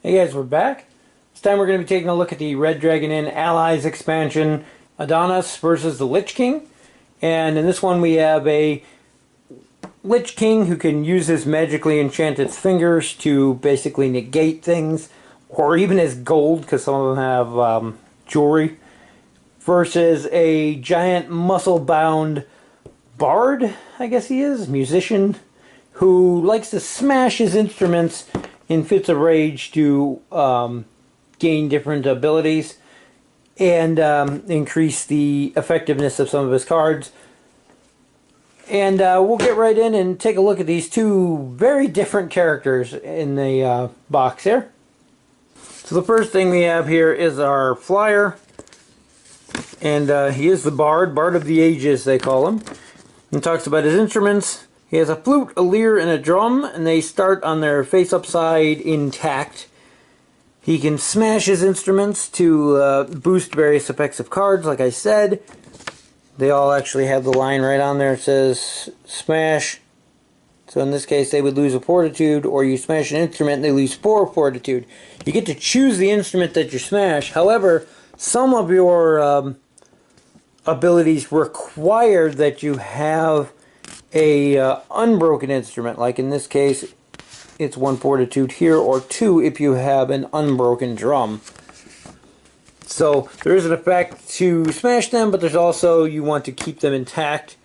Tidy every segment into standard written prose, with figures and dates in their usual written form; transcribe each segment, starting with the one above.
Hey guys, we're back. This time we're going to be taking a look at the Red Dragon Inn Allies expansion, Adonis versus the Lich King. And in this one we have a Lich King who can use his magically enchanted fingers to basically negate things, or even his gold, because some of them have jewelry, versus a giant muscle-bound bard, I guess he is, musician, who likes to smash his instruments in fits of rage to gain different abilities and increase the effectiveness of some of his cards. And we'll get right in and take a look at these two very different characters in the box here. So the first thing we have here is our flyer, and he is the bard of the ages they call him, and talks about his instruments. He has a flute, a lyre, and a drum, and they start on their face-up side intact. He can smash his instruments to boost various effects of cards, like I said. They all actually have the line right on there. It says, smash. So in this case, they would lose a fortitude, or you smash an instrument and they lose 4 fortitude. You get to choose the instrument that you smash. However, some of your abilities require that you have a unbroken instrument, like in this case it's 1 fortitude here, or 2 if you have an unbroken drum. So there is an effect to smash them, but there's also, you want to keep them intact.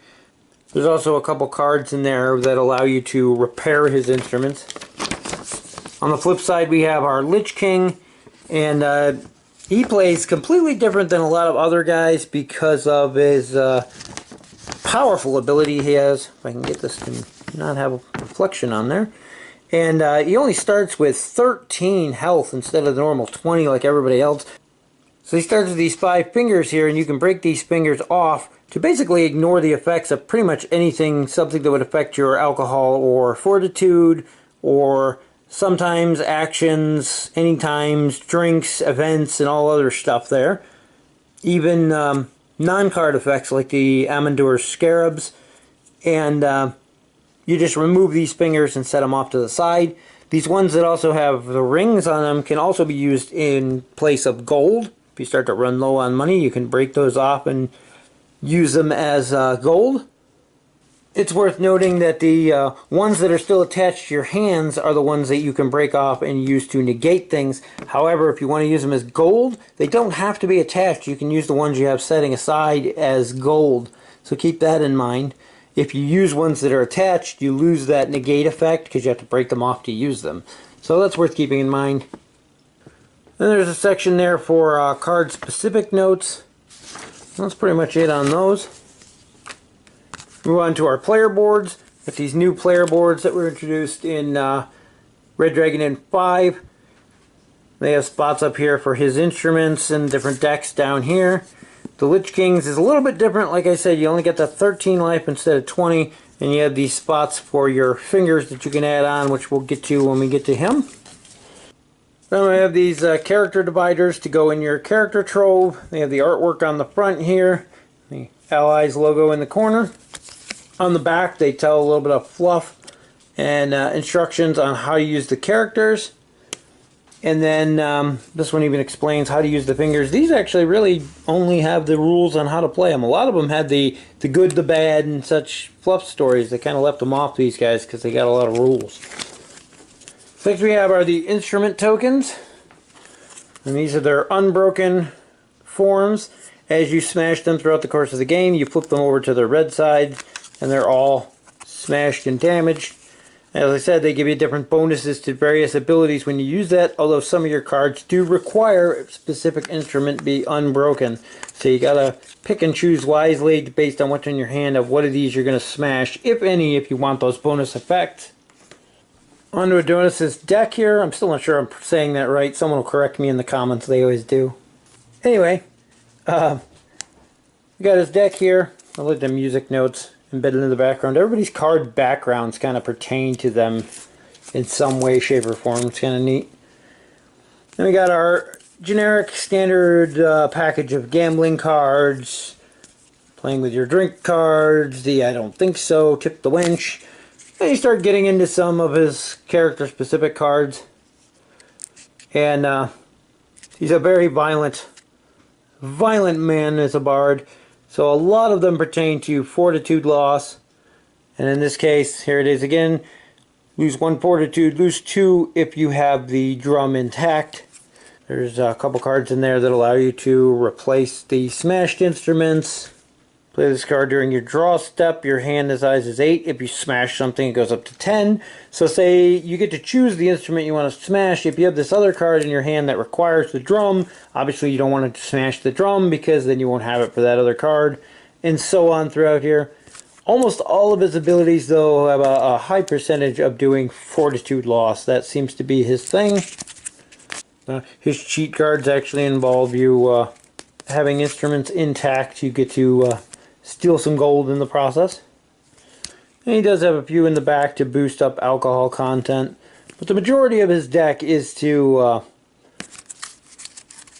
There's also a couple cards in there that allow you to repair his instruments. On the flip side we have our Lich King, and he plays completely different than a lot of other guys because of his powerful ability he has. If I can get this to not have a reflection on there. And he only starts with 13 health instead of the normal 20 like everybody else. So he starts with these 5 fingers here, and you can break these fingers off to basically ignore the effects of pretty much anything, something that would affect your alcohol or fortitude, or sometimes actions, anytimes, drinks, events, and all other stuff there. Even non-card effects like the Amandour's Scarabs, and you just remove these fingers and set them off to the side. These ones that also have the rings on them can also be used in place of gold. If you start to run low on money, you can break those off and use them as gold. It's worth noting that the ones that are still attached to your hands are the ones that you can break off and use to negate things. However, if you want to use them as gold, they don't have to be attached. You can use the ones you have setting aside as gold. So keep that in mind. If you use ones that are attached, you lose that negate effect because you have to break them off to use them. So that's worth keeping in mind. Then there's a section there for card-specific notes. That's pretty much it on those. Move on to our player boards. With these new player boards that were introduced in Red Dragon Inn 5. They have spots up here for his instruments and different decks down here. The Lich King's is a little bit different. Like I said, you only get the 13 life instead of 20. And you have these spots for your fingers that you can add on, which we'll get to when we get to him. Then we have these character dividers to go in your character trove. They have the artwork on the front here. The Allies logo in the corner. On the back they tell a little bit of fluff and instructions on how to use the characters. And then this one even explains how to use the fingers. These actually really only have the rules on how to play them. A lot of them had the good, the bad, and such fluff stories. They kind of left them off, these guys, because they got a lot of rules. Next we have are the instrument tokens. And these are their unbroken forms. As you smash them throughout the course of the game, you flip them over to the red side, and they're all smashed and damaged. As I said, they give you different bonuses to various abilities when you use that, although some of your cards do require a specific instrument be unbroken. So you gotta pick and choose wisely based on what's in your hand of what of these you're gonna smash, if any, if you want those bonus effects. On to Adonis' deck here. I'm still not sure I'm saying that right. Someone will correct me in the comments, they always do. Anyway, we got his deck here. I like the music notes embedded in the background. Everybody's card backgrounds kind of pertain to them in some way, shape, or form. It's kind of neat. Then we got our generic standard package of gambling cards, playing with your drink cards, the I don't think so, tip the wench. Then you start getting into some of his character specific cards. And he's a very violent man as a bard. So a lot of them pertain to fortitude loss. And in this case, here it is again. Lose 1 fortitude, lose 2 if you have the drum intact. There's a couple cards in there that allow you to replace the smashed instruments. Play this card during your draw step. Your hand size is 8. If you smash something, it goes up to 10. So say you get to choose the instrument you want to smash. If you have this other card in your hand that requires the drum, obviously you don't want to smash the drum because then you won't have it for that other card. And so on throughout here. Almost all of his abilities, though, have a high percentage of doing fortitude loss. That seems to be his thing. His cheat cards actually involve you having instruments intact. You get to steal some gold in the process. And he does have a few in the back to boost up alcohol content. But the majority of his deck is to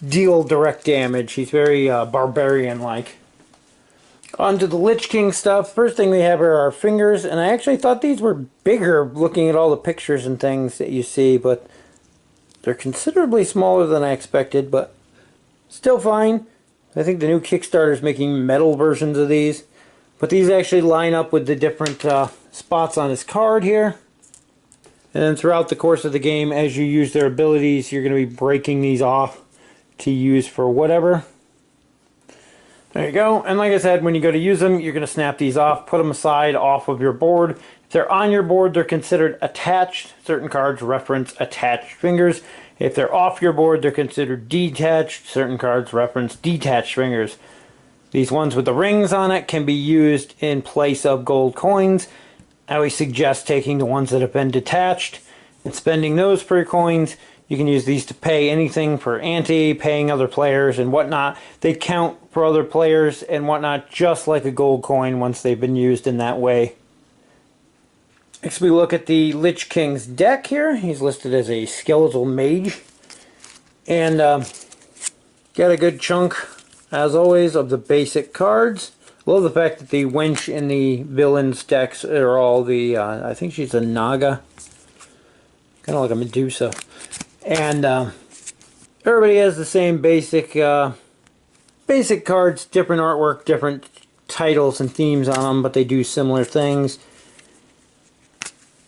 deal direct damage. He's very barbarian-like. On to the Lich King stuff. First thing we have are our fingers. And I actually thought these were bigger looking at all the pictures and things that you see. But they're considerably smaller than I expected. But still fine. I think the new Kickstarter is making metal versions of these. But these actually line up with the different spots on his card here. And then throughout the course of the game, as you use their abilities, you're going to be breaking these off to use for whatever. There you go. And like I said, when you go to use them, you're going to snap these off, put them aside off of your board. If they're on your board, they're considered attached. Certain cards reference attached fingers. If they're off your board, they're considered detached. Certain cards reference detached fingers. These ones with the rings on it can be used in place of gold coins. I always suggest taking the ones that have been detached and spending those for your coins. You can use these to pay anything for ante, paying other players and whatnot. They count for other players and whatnot just like a gold coin once they've been used in that way. Next we look at the Lich King's deck here. He's listed as a skeletal mage. And got a good chunk, as always, of the basic cards. Love the fact that the wench in the villain's decks are all the, I think she's a Naga. Kind of like a Medusa. And everybody has the same basic cards, different artwork, different titles and themes on them, but they do similar things.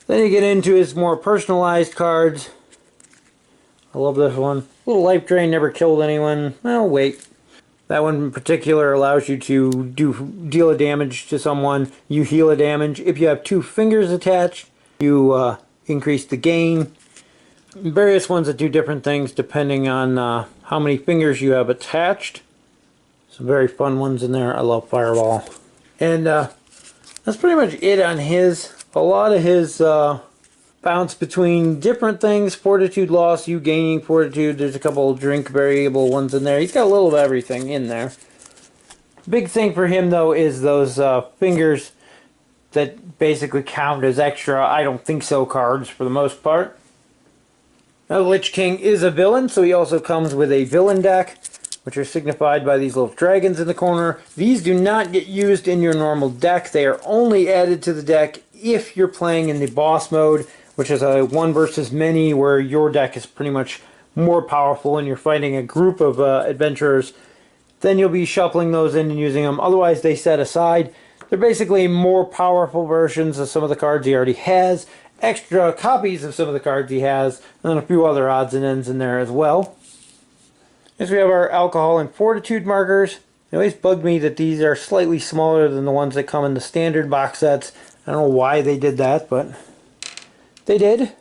Then you get into his more personalized cards. I love this one. Little life drain, never killed anyone. Well, wait. That one in particular allows you to deal a damage to someone. You heal a damage. If you have 2 fingers attached, you increase the gain. Various ones that do different things depending on how many fingers you have attached. Some very fun ones in there. I love Fireball. And that's pretty much it on his. A lot of his bounce between different things. Fortitude loss, you gaining fortitude. There's a couple of drink variable ones in there. He's got a little of everything in there. Big thing for him though is those fingers that basically count as extra I don't think so cards for the most part. Now the Lich King is a villain, so he also comes with a villain deck, which are signified by these little dragons in the corner. These do not get used in your normal deck. They are only added to the deck if you're playing in the boss mode, which is a 1 versus many, where your deck is pretty much more powerful and you're fighting a group of adventurers. Then you'll be shuffling those in and using them. Otherwise, they set aside. They're basically more powerful versions of some of the cards he already has, extra copies of some of the cards he has, and then a few other odds and ends in there as well. Next we have our alcohol and fortitude markers. It always bugged me that these are slightly smaller than the ones that come in the standard box sets. I don't know why they did that, but they did.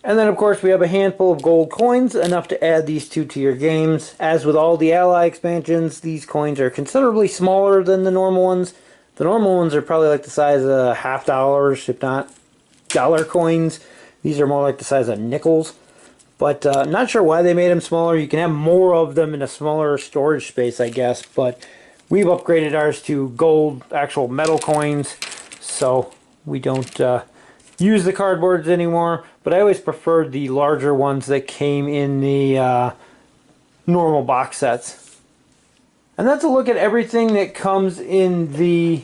And then of course we have a handful of gold coins, enough to add these 2 to your games. As with all the ally expansions, these coins are considerably smaller than the normal ones. The normal ones are probably like the size of $half, if not dollar coins. These are more like the size of nickels. But I'm not sure why they made them smaller. You can have more of them in a smaller storage space, I guess. But we've upgraded ours to gold, actual metal coins. So we don't use the cardboards anymore. But I always preferred the larger ones that came in the normal box sets. And that's a look at everything that comes in the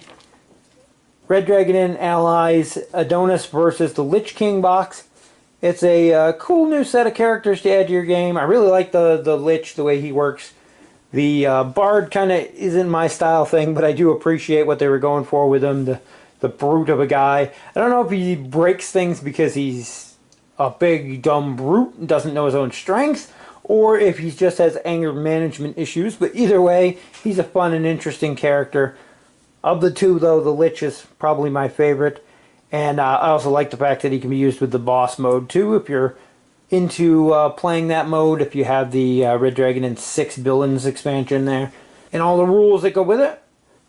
Red Dragon Inn Allies Adonis versus the Lich King box. It's a cool new set of characters to add to your game. I really like the Lich, the way he works. The Bard kind of isn't my style thing, but I do appreciate what they were going for with him. The brute of a guy. I don't know if he breaks things because he's a big dumb brute and doesn't know his own strength, or if he just has anger management issues. But either way, he's a fun and interesting character. Of the two, though, the Lich is probably my favorite. And I also like the fact that he can be used with the boss mode, too, if you're into playing that mode, if you have the Red Dragon and 6 Villains expansion there, and all the rules that go with it.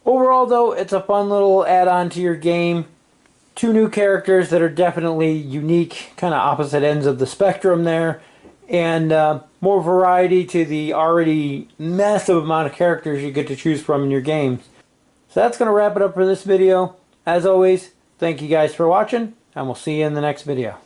Overall, though, it's a fun little add-on to your game. 2 new characters that are definitely unique, kind of opposite ends of the spectrum there, and more variety to the already massive amount of characters you get to choose from in your games. So that's going to wrap it up for this video. As always, thank you guys for watching, and we'll see you in the next video.